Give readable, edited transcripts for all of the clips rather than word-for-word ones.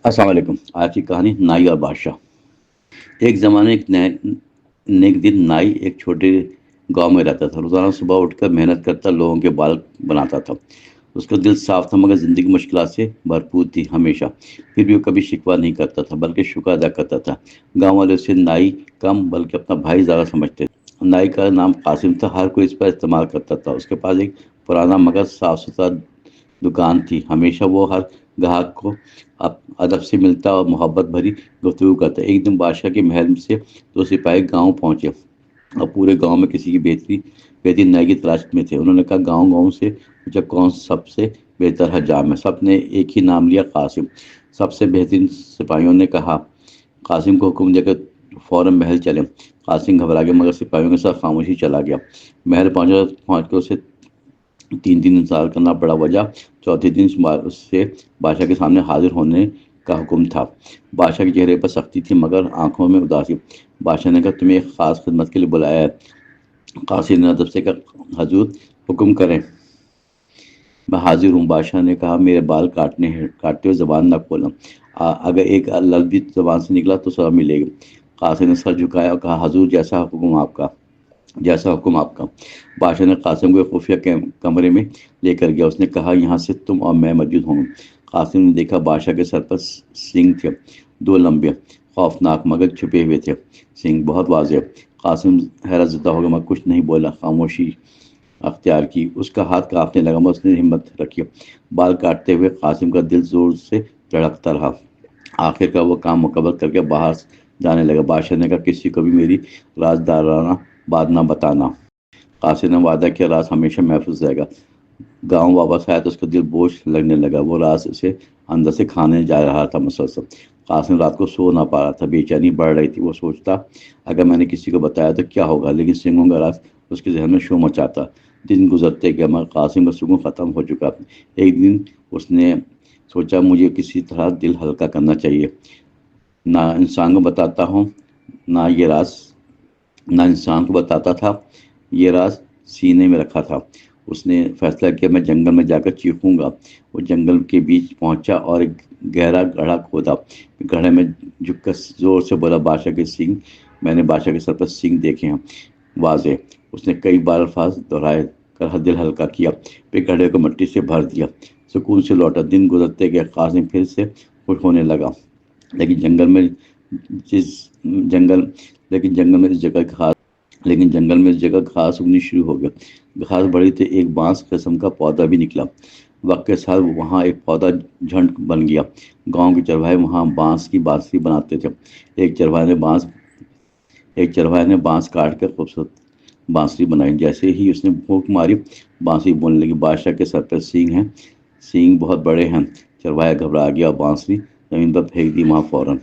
السلام علیکم۔ آج کی کہانی نائی اور بادشاہ۔ ایک زمانے ایک دن نائی ایک چھوٹے گاؤں میں رہتا تھا۔ روزانہ صبح اٹھ کر محنت کرتا، لوگوں کے بال بناتا تھا۔ اس کا دل صاف تھا مگر زندگی مشکلات سے بھرپور تھی ہمیشہ۔ پھر بھی وہ کبھی شکوہ نہیں کرتا تھا بلکہ شکر ادا کرتا تھا۔ گاؤں والے اسے نائی کم بلکہ اپنا بھائی زیادہ سمجھتے تھے۔ نائی کا نام قاسم تھا، ہر کوئی اس پر استعمال کرتا تھا۔ اس کے پاس ایک پرانا مگر صاف ستھرا دکان تھی۔ ہمیشہ وہ ہر گاہک کو ادب سے ملتا اور محبت بھری گفتگو کرتا۔ ایک دن بادشاہ کے محل سے دو سپاہی گاؤں پہنچے اور پورے گاؤں میں کسی کی بہترین نائی کی تلاش میں تھے۔ انہوں نے کہا گاؤں سے پوچھا کون سب سے بہتر حجام ہے۔ سب نے ایک ہی نام لیا، قاسم۔ سب سے بہترین سپاہیوں نے کہا قاسم کو حکم دے کر فوراً محل چلے۔ قاسم گھبرا گیا مگر سپاہیوں کے ساتھ خاموشی چلا گیا۔ محل پہنچ کر اسے 3 دن انتظار کرنا پڑا۔ وجہ چوتھے دن اس سے بادشاہ کے سامنے حاضر ہونے کا حکم تھا۔ بادشاہ کے چہرے پر سختی تھی مگر آنکھوں میں اداسی۔ بادشاہ نے کہا تمہیں ایک خاص خدمت کے لیے بلایا ہے۔ قاسم نے ادب سے کہا حضور حکم کریں، میں حاضر ہوں۔ بادشاہ نے کہا میرے بال کاٹتے ہوئے زبان نہ کھولنا، اگر ایک لفظ بھی زبان سے نکلا تو سزا ملے گی۔ قاسم نے سر جھکایا اور کہا حضور جیسا حکم آپ کا۔ بادشاہ نے قاسم کو خفیہ کمرے میں لے کر گیا۔ اس نے کہا یہاں سے تم اور میں موجود ہوں گے۔ قاسم نے دیکھا بادشاہ کے سر پر سینگ تھے، 2 لمبے خوفناک مگر چھپے ہوئے تھے سینگ، بہت واضح۔ قاسم حیرت زدہ ہو گیا مگر کچھ نہیں بولا، خاموشی اختیار کی۔ اس کا ہاتھ کانپنے لگا مگر اس نے ہمت رکھی۔ بال کاٹتے ہوئے قاسم کا دل زور سے دھڑکتا رہا۔ آخر کا وہ کام مکمل کر کے باہر جانے لگا۔ بادشاہ نے کہا کسی کو بھی میری رازدارانہ بات نہ بتانا۔ قاسم نے وعدہ کیا راز ہمیشہ محفوظ رہے گا۔ گاؤں واپس آیا تو اس کا دل بوجھ لگنے لگا۔ وہ راز اسے اندر سے کھانے جا رہا تھا مسلسل۔ قاسم رات کو سو نہ پا رہا تھا، بے چینی بڑھ رہی تھی۔ وہ سوچتا اگر میں نے کسی کو بتایا تو کیا ہوگا، لیکن سنگوں کا راز اس کے ذہن میں شور مچاتا۔ دن گزرتے گئے مگر قاسم کا سکون ختم ہو چکا۔ ایک دن اس نے سوچا مجھے کسی طرح دل ہلکا کرنا چاہیے۔ نہ انسان کو بتاتا ہوں نہ یہ راز نہ انسان کو بتاتا تھا، یہ راز سینے میں رکھا تھا۔ اس نے فیصلہ کیا میں جنگل میں جا کر چیخوں گا۔ وہ جنگل کے بیچ پہنچا اور ایک گہرا گڑھا کھودا۔ گڑھے میں جھک کر زور سے بولا بادشاہ کے سینگ، میں نے بادشاہ کے سر پر سینگ دیکھے ہیں واضح۔ اس نے کئی بار الفاظ دہرائے کر دل ہلکا کیا، پھر گڑھے کو مٹی سے بھر دیا۔ سکون سے لوٹا۔ دن گزرتے گئے، قاسم پھر سے خوش ہونے لگا، لیکن جنگل میں اس جگہ گھاس اگنی شروع ہو گیا۔ گھاس بڑی تھی، ایک بانس قسم کا پودا بھی نکلا۔ وقت کے ساتھ وہاں ایک پودا جھنڈ بن گیا۔ گاؤں کے چرواہے وہاں بانس کی بانسری بناتے تھے۔ ایک چرواہے نے بانس کاٹ کر خوبصورت بانسری بنائی۔ جیسے ہی اس نے پھونک ماری بانسری بولنے لگی بادشاہ کے سر پر سینگ ہیں، سینگ بہت بڑے ہیں۔ چرواہا گھبرا گیا اور بانسری زمین پر پھینک دی وہاں فوراً۔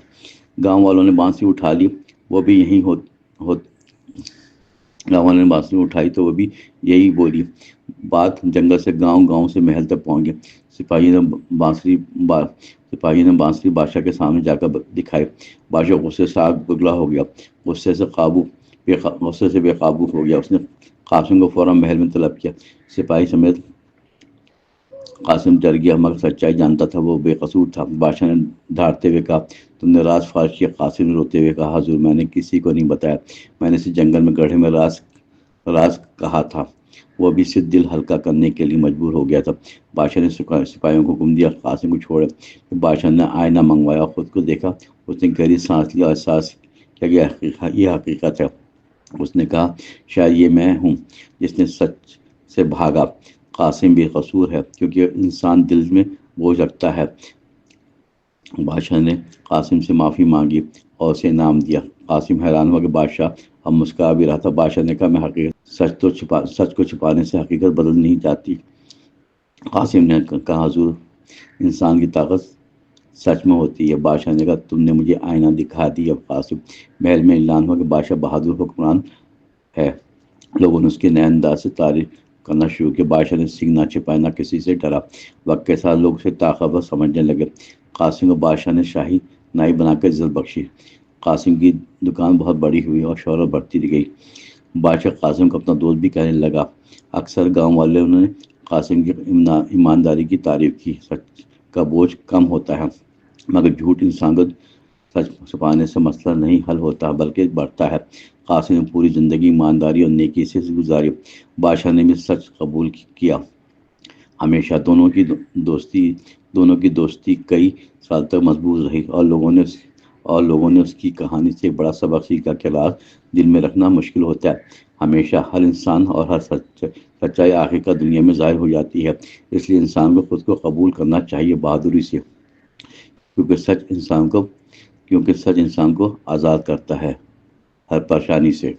گاؤں والوں نے بانسری اٹھا لی، وہ بھی تو وہ بھی یہی بولی۔ بات جنگل سے گاؤں سے محل تک پہنچ گئی۔ سپاہیوں نے بانسری بادشاہ کے سامنے جا کر دکھائی۔ بادشاہ غصے سے آگ بگلا ہو گیا، غصے سے بے قابو ہو گیا۔ اس نے قاسم کو فوراً محل میں طلب کیا۔ سپاہی سمیت قاسم ڈر گیا مگر سچائی جانتا تھا، وہ بے قصور تھا۔ بادشاہ نے ڈھارتے ہوئے کہا تم نے راز فاش کیا۔ قاسم نے روتے ہوئے کہا حضور میں نے کسی کو نہیں بتایا، میں نے اسے جنگل میں گڑھے میں راز کہا تھا۔ وہ بھی صرف دل ہلکا کرنے کے لیے مجبور ہو گیا تھا۔ بادشاہ نے سپاہیوں کو حکم دیا قاسم کو چھوڑے۔ بادشاہ نے آئینہ منگوایا اور خود کو دیکھا۔ اس نے گہری سانس لیا اور احساس کیا کہ یہ حقیقت ہے۔ اس نے کہا شاید یہ میں ہوں جس نے سچ سے بھاگا۔ قاسم بے قصور ہے کیونکہ انسان دل میں بوجھ رکھتا ہے۔ بادشاہ نے قاسم سے معافی مانگی اور اسے انعام دیا۔ قاسم حیران ہوا کہ بادشاہ اب مسکرا بھی رہا تھا۔ بادشاہ نے کہا میں سچ کو چھپانے سے حقیقت بدل نہیں جاتی۔ قاسم نے کہا حضور انسان کی طاقت سچ میں ہوتی ہے۔ بادشاہ نے کہا تم نے مجھے آئینہ دکھا دی۔ اب قاسم محل میں اعلان ہوا کہ بادشاہ بہادر حکمران ہے۔ لوگوں نے اس کے نئے انداز سے تعریف کرنا شروع کیا۔ بادشاہ نے سینگ نہ چھپائے، نہ کسی سے ڈرا۔ وقت کے ساتھ لوگ اسے طاقتور سمجھنے لگے۔ قاسم کو بادشاہ نے شاہی نائی بنا کر عزت بخشی۔ قاسم کی دکان بہت بڑی ہوئی اور شہرت بڑھتی گئی۔ بادشاہ قاسم کو اپنا دوست بھی کہنے لگا۔ اکثر گاؤں والوں نے قاسم کی ایمانداری کی تعریف کی۔ سچ کا بوجھ کم ہوتا ہے مگر جھوٹ انسان کو سچ چھپانے سے مسئلہ نہیں حل ہوتا بلکہ بڑھتا ہے۔ قاسم نے پوری زندگی ایمانداری اور نیکی سے گزاری۔ بادشاہ نے بھی سچ قبول کیا۔ ہمیشہ دونوں کی دوستی کئی سال تک مضبوط رہی، اور لوگوں نے اس کی کہانی سے ایک بڑا سبق سیکھا کہ راز دل میں رکھنا مشکل ہوتا ہے۔ ہمیشہ ہر انسان اور ہر سچائی آخر کا دنیا میں ظاہر ہو جاتی ہے۔ اس لیے انسان کو خود کو قبول کرنا چاہیے بہادری سے، کیونکہ سچ انسان کو آزاد کرتا ہے ہر پریشانی سے۔